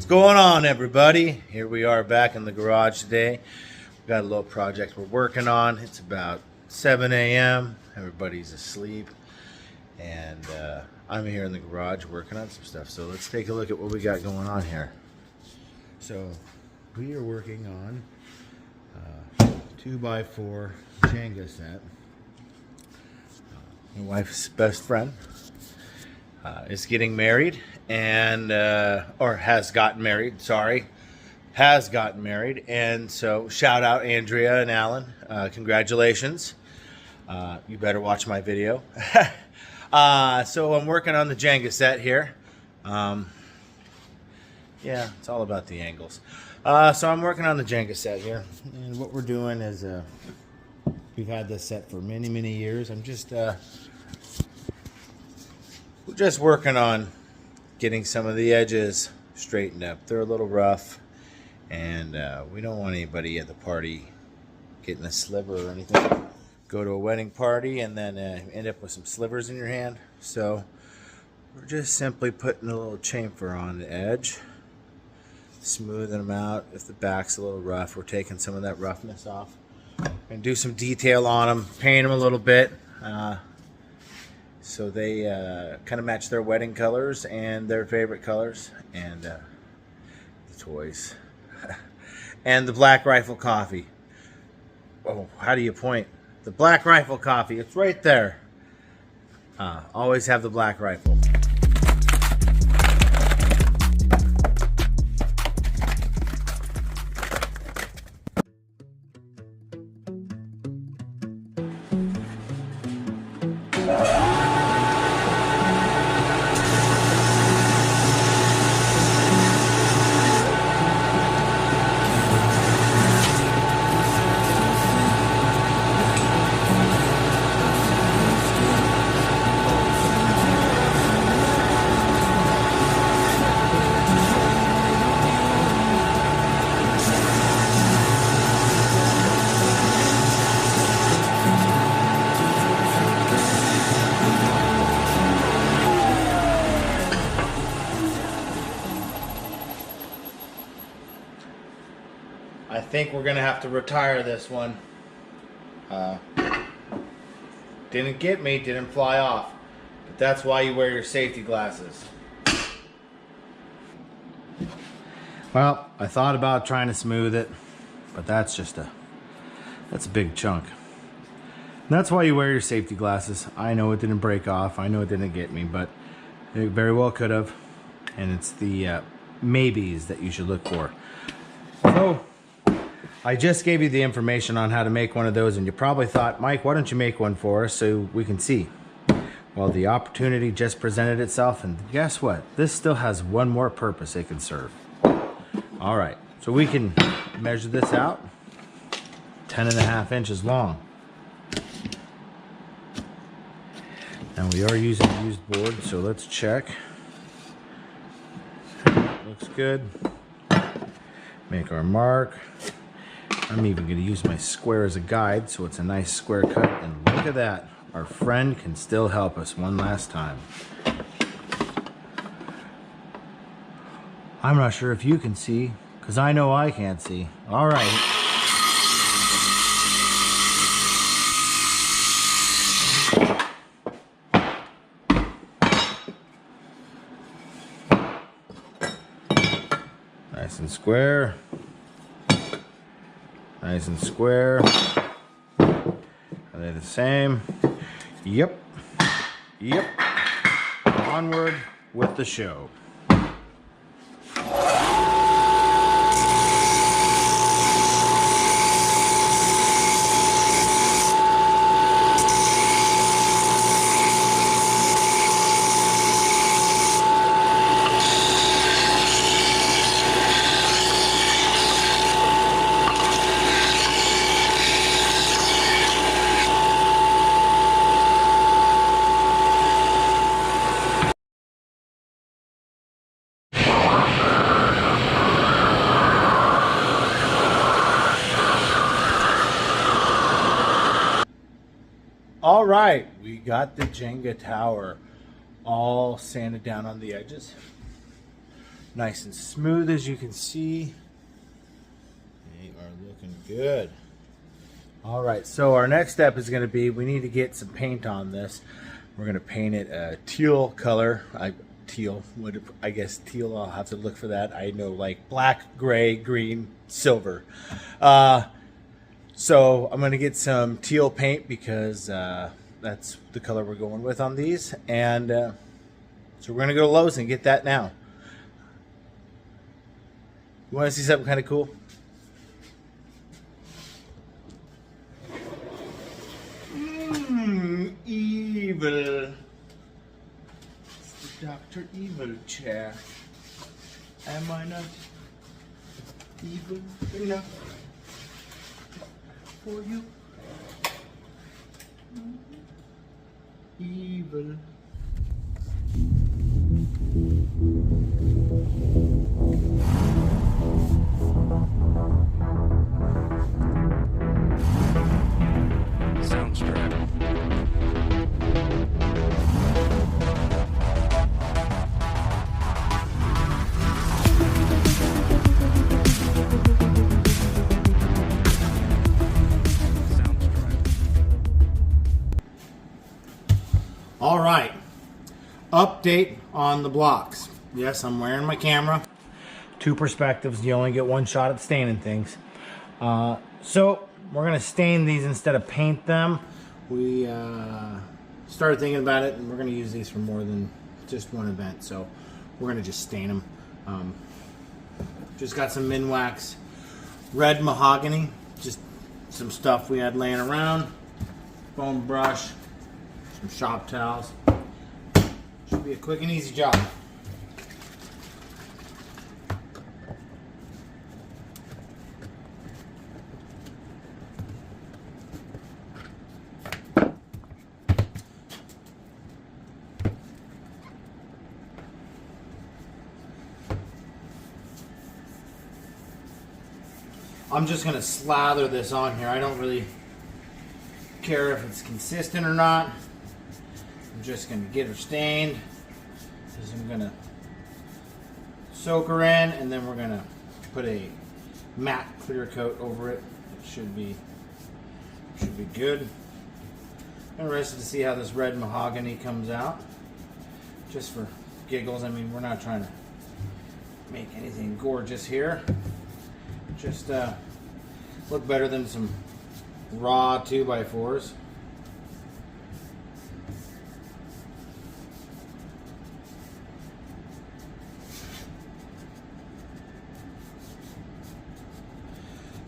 going on, everybody? Here we are back in the garage today. We've got a little project we're working on. It's about 7 a.m. Everybody's asleep, and I'm here in the garage working on some stuff. So let's take a look at what we got going on here. So we are working on a 2x4 Jenga set. My wife's best friend is getting married, and or has gotten married, and so shout out Andrea and Alan. Congratulations. You better watch my video. So I'm working on the Jenga set here. Yeah, it's all about the angles. So I'm working on the Jenga set here, and what we're doing is we've had this set for many years. We're just working on getting some of the edges straightened up. They're a little rough, and we don't want anybody at the party getting a sliver or anything. Go to a wedding party and then end up with some slivers in your hand. So we're just simply putting a little chamfer on the edge, smoothing them out. If the back's a little rough, we're taking some of that roughness off and do some detail on them, paint them a little bit. So they kind of match their wedding colors and their favorite colors, and the toys. And the Black Rifle coffee. Oh, how do you point? The Black Rifle coffee, it's right there. Always have the Black Rifle. I think we're gonna have to retire this one. Didn't get me, didn't fly off. But that's why you wear your safety glasses. Well, I thought about trying to smooth it, but that's a big chunk. And that's why you wear your safety glasses. I know it didn't break off, I know it didn't get me, but it very well could have. And it's the maybes that you should look for. So I just gave you the information on how to make one of those, and you probably thought, Mike, why don't you make one for us so we can see? Well, the opportunity just presented itself, and guess what? This still has one more purpose it can serve. All right, so we can measure this out. 10.5 inches long. And we are using a used board, so let's check. Looks good. Make our mark. I'm even going to use my square as a guide, so it's a nice square cut. And look at that. Our friend can still help us one last time. I'm not sure if you can see, because I know I can't see. All right. Nice and square. Nice and square. Are they the same? Yep. Yep. Onward with the show. All right, we got the Jenga tower all sanded down on the edges. Nice and smooth, as you can see. They are looking good. All right, so our next step is going to be, we need to get some paint on this. We're going to paint it a teal color. I guess teal, I'll have to look for that. I know, like black, gray, green, silver. So I'm going to get some teal paint because that's the color we're going with on these. And so we're going to go to Lowe's and get that now. You want to see something kind of cool? Evil. It's the Dr. Evil chair. Am I not evil enough for you? Evil. Soundstripe. All right, update on the blocks. Yes, I'm wearing my camera. Two perspectives, you only get one shot at staining things. So we're gonna stain these instead of paint them. We started thinking about it, and we're gonna use these for more than just one event. So we're gonna just stain them. Just got some Minwax red mahogany, just some stuff we had laying around, foam brush, some shop towels. Should be a quick and easy job. I'm just going to slather this on here. I don't really care if it's consistent or not. I'm just going to get her stained. Because I'm going to soak her in, and then we're going to put a matte clear coat over it. It should be good. I'm interested to see how this red mahogany comes out. Just for giggles. I mean, we're not trying to make anything gorgeous here. Just look better than some raw 2x4s.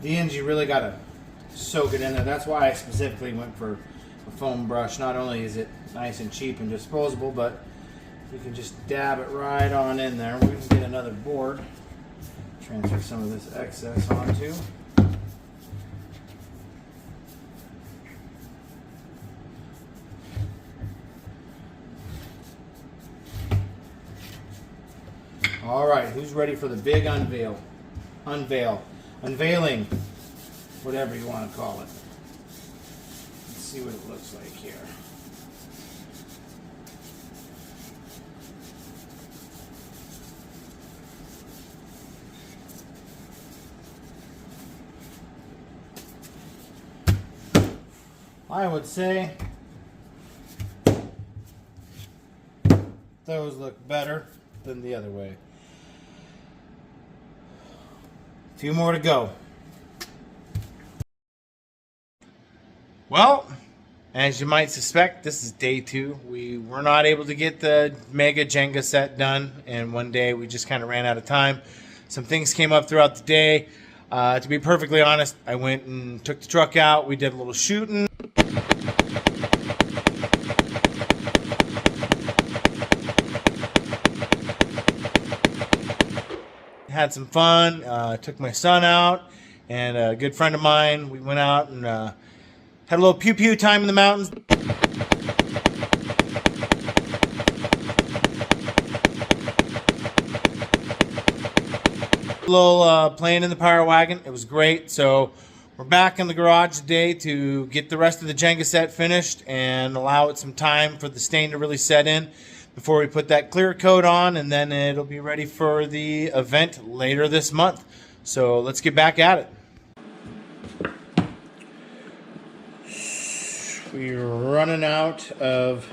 The ends, you really got to soak it in there. That's why I specifically went for a foam brush. Not only is it nice and cheap and disposable, but you can just dab it right on in there. We're going to get another board. Transfer some of this excess onto. All right, who's ready for the big unveil? Unveiling, whatever you want to call it. Let's see what it looks like here. I would say those look better than the other way. A few more to go. Well, as you might suspect, this is day 2. We were not able to get the MEGA Jenga set done, and one day we just kind of ran out of time. Some things came up throughout the day. To be perfectly honest, I went and took the truck out. We did a little shooting. Had some fun. Took my son out and a good friend of mine. We went out and had a little pew-pew time in the mountains. A little playing in the power wagon. It was great. So we're back in the garage today to get the rest of the Jenga set finished and allow it some time for the stain to really set in. before we put that clear coat on, and then it'll be ready for the event later this month. So let's get back at it. We're running out of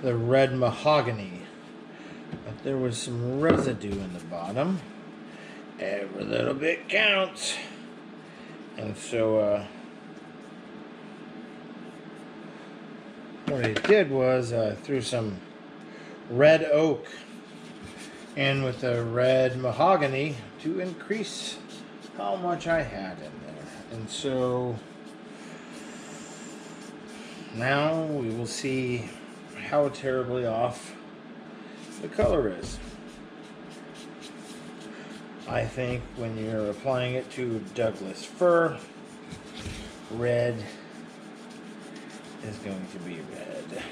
the red mahogany, but there was some residue in the bottom. Every little bit counts. And so what I did was threw some red oak in with the red mahogany to increase how much I had in there. And so now we will see how terribly off the color is. I think when you're applying it to Douglas fir, red is going to be red.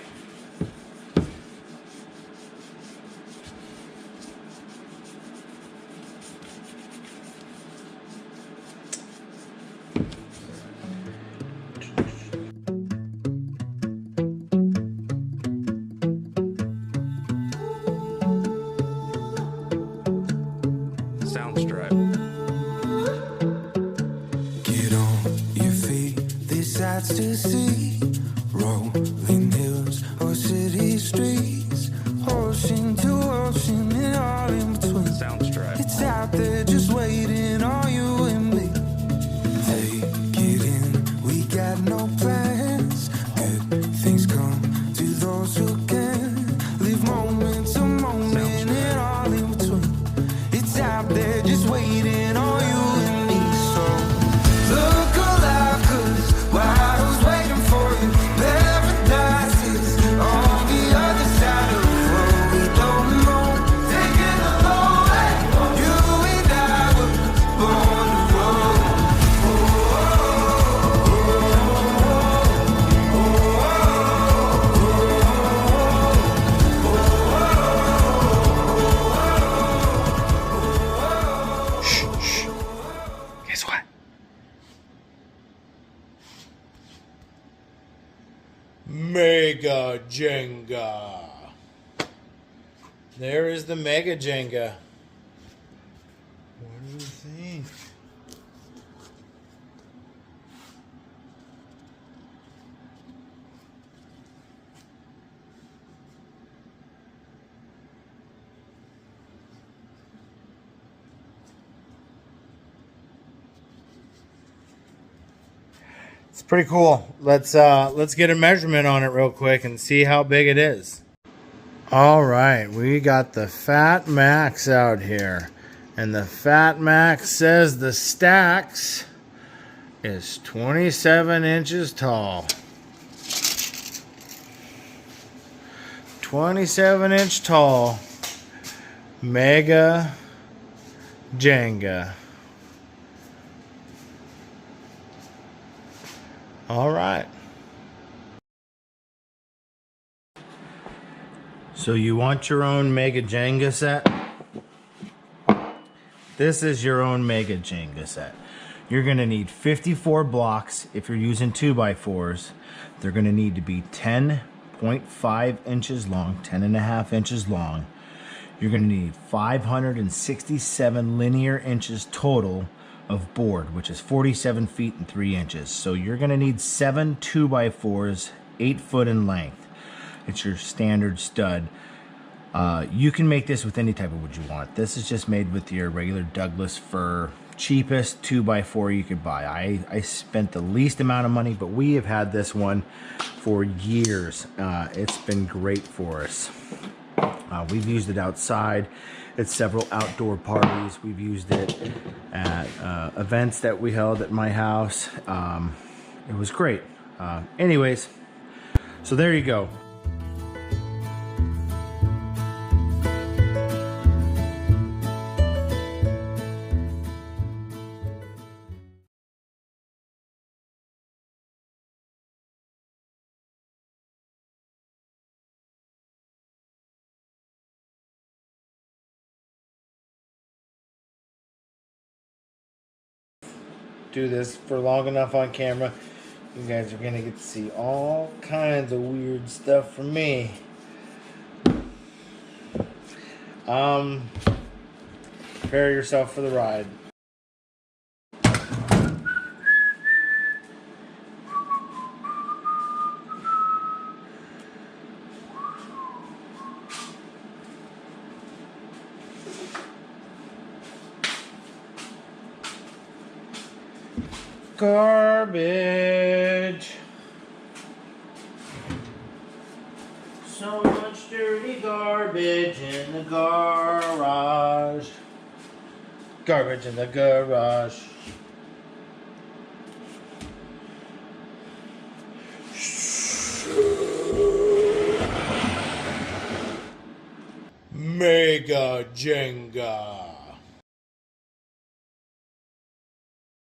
To see rolling hills or city streets, ocean to ocean and all in between. Soundstripe. It's out there just waiting on you and me. Take it in, we got no plans. Good things come to those who can. Live moment to moment and all in between. It's out there just waiting on you and me. So look alive, 'cause why? MEGA Jenga. There is the MEGA Jenga. What do you think? It's pretty cool. Let's get a measurement on it real quick and see how big it is. All right, we got the Fat Max out here, and the Fat Max says the stacks is 27 inches tall. 27-inch tall MEGA Jenga. All right. So you want your own MEGA Jenga set? This is your own MEGA Jenga set. You're going to need 54 blocks if you're using 2x4s. They're going to need to be 10.5 inches long, 10.5 inches long. You're going to need 567 linear inches total of board, which is 47 feet and 3 inches. So you're going to need 7 2x4s, 8 foot in length. It's your standard stud. You can make this with any type of wood you want. This is just made with your regular Douglas fir, cheapest 2x4 you could buy. I spent the least amount of money, but we have had this one for years. It's been great for us. We've used it outside at several outdoor parties. We've used it at events that we held at my house. It was great. Anyways, so there you go. Do this for long enough on camera, you guys are gonna get to see all kinds of weird stuff from me. Prepare yourself for the ride. Garbage. So much dirty garbage in the garage. Garbage in the garage. Mega Jenga.